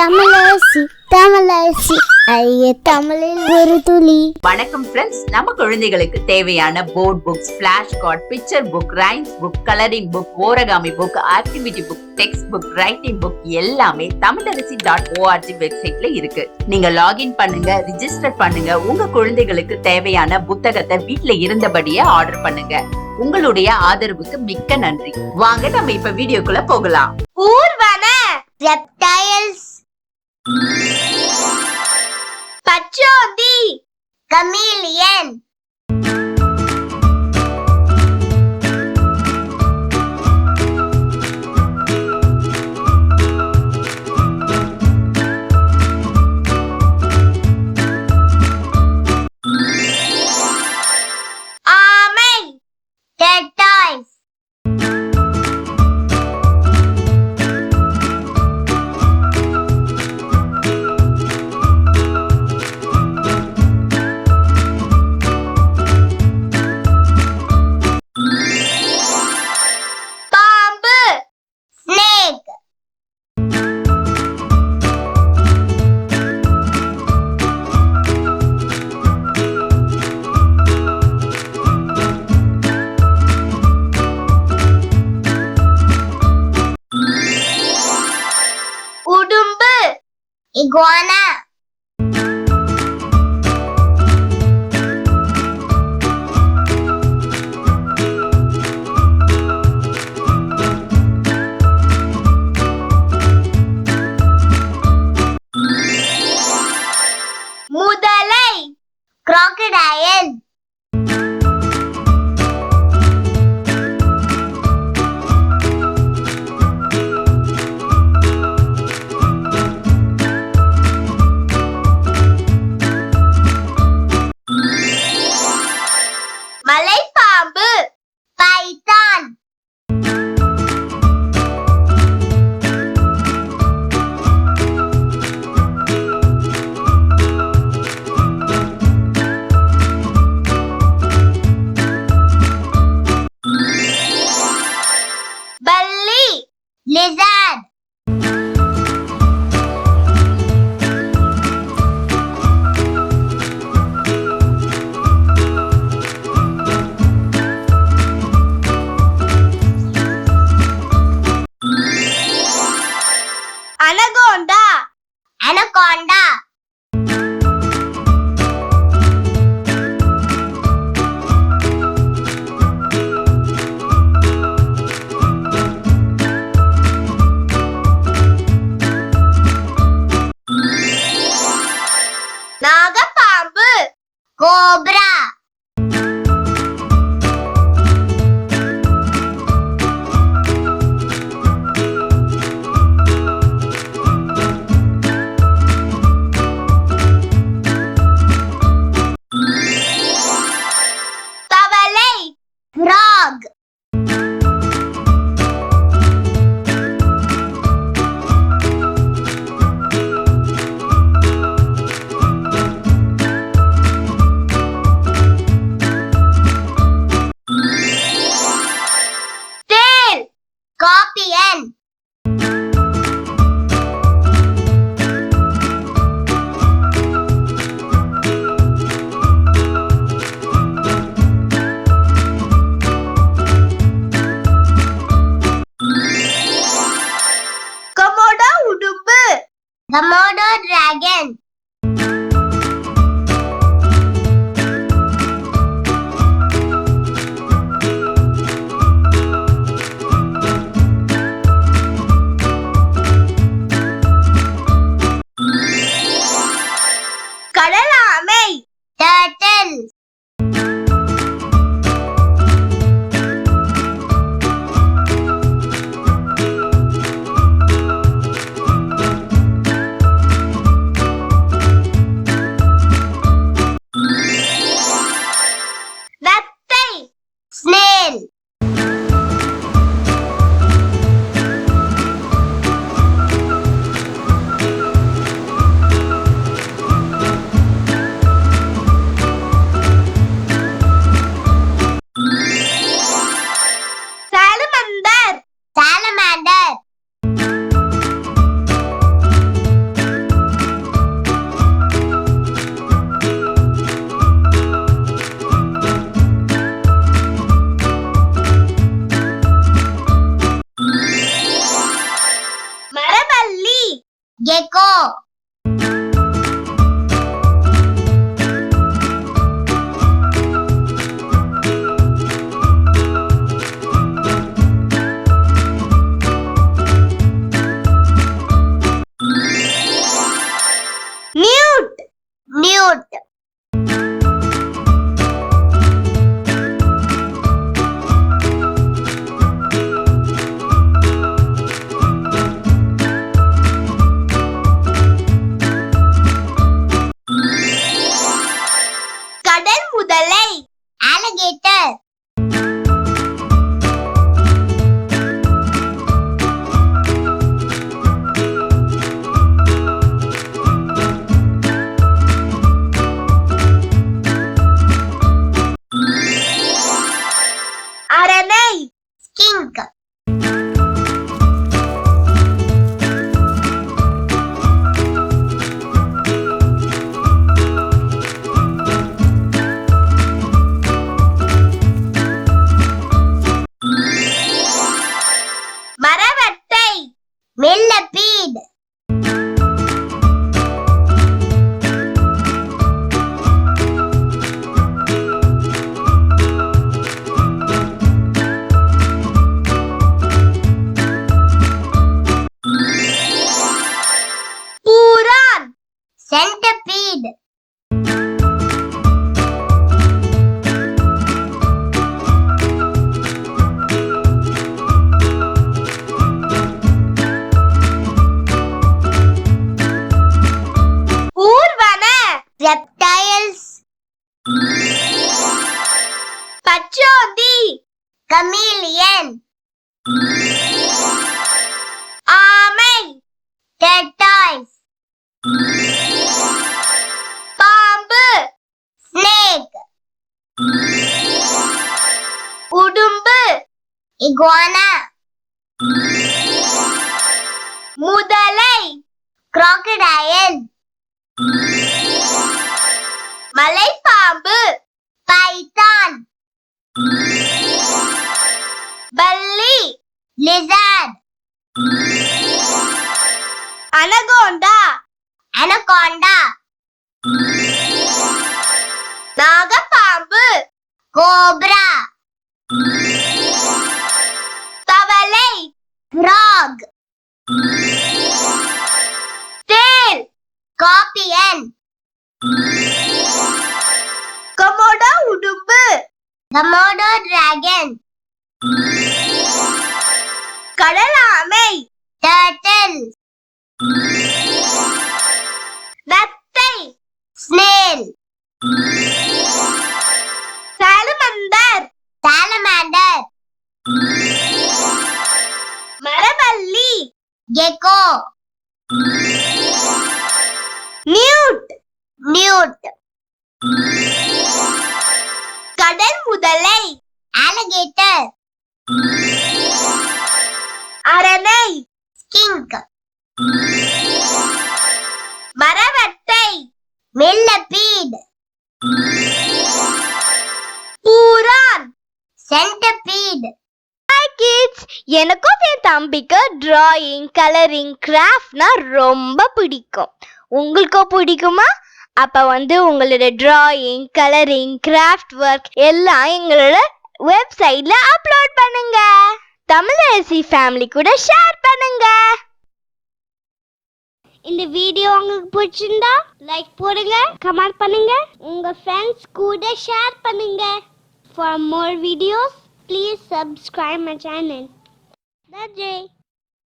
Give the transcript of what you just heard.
தமிழரசி தமிழரசி ஐய தமிழில் ஒரு துளி. வணக்கம் ஃப்ரெண்ட்ஸ், நம்ம குழந்தைகளுக்கு தேவையான board books, flash card, picture book, rhymes book, colouring book, origami book, activity book, text book, writing book எல்லாமே தமிழரசி.org வெப்சைட்ல இருக்கு. நீங்க லாகின் பண்ணுங்க, ரிஜிஸ்டர் பண்ணுங்க. உங்க குழந்தைகளுக்கு தேவையான புத்தகத்தை வீட்ல இருந்தபடியே ஆர்டர் பண்ணுங்க. உங்களுடைய ஆதரவுக்கு மிக்க நன்றி. வாங்க நம்ம இப்ப வீடியோக்குள்ள போகலாம். ஊர்வன ரெப்டைல்ஸ், பச்சோந்தி, கமீலியன், ஆமை, Reptiles, பாம்பு, snake, உடும்பு, Iguana, முதலை, Crocodile, மலைப்பாம்பு, Python, பல்லி, lizard, anaconda, நாகப்பாம்பு, cobra, தவளை, frog, tail, scorpion, komodo உடும்பு, komodo dragon, கடலாமை, turtle, gecko, newt, newt, கடல் முதலை alligator, அரணை skink, மரவட்டை millipede, பூரான் centipede, ஊர்வன reptiles, பச்சோந்தி chameleon, ஆமை reptiles, பாம்பு snake, உடும்பு iguana, முதலை crocodile, மலைப்பாம்பு python, பல்லி lizard, anaconda நாகப்பாம்பு cobra, தவளை frog, தேள் scorpion, komodo உடும்பு komodo dragon, கடலாமை turtle, நத்தை snail, salamander, மரவள்ளி gecko, newt, கடல் முதலை alligator, அரணை skink, மரவட்டை millipede, பூரான் centipede. Hi kids, எனக்கும் என் தம்பிக்கு டிராயிங் கலரிங் கிராஃப்ட்னா ரொம்ப பிடிக்கும். உங்களுக்கும் பிடிக்குமா? அப்ப உங்களோட டிராயிங் கலரிங் கிராஃப்ட் ஒர்க் எல்லாம் எங்களோட வெப்சைட்ல அப்லோட் பண்ணுங்க. தமிழரசி ஃபேமிலி கூட ஷேர் பண்ணுங்க. இந்த வீடியோ உங்களுக்கு பிடிச்சிருந்தா லைக் போடுங்க, கமெண்ட் பண்ணுங்க, உங்க ஃப்ரெண்ட்ஸ் கூட ஷேர் பண்ணுங்க. For more videos, please subscribe my channel. That's it.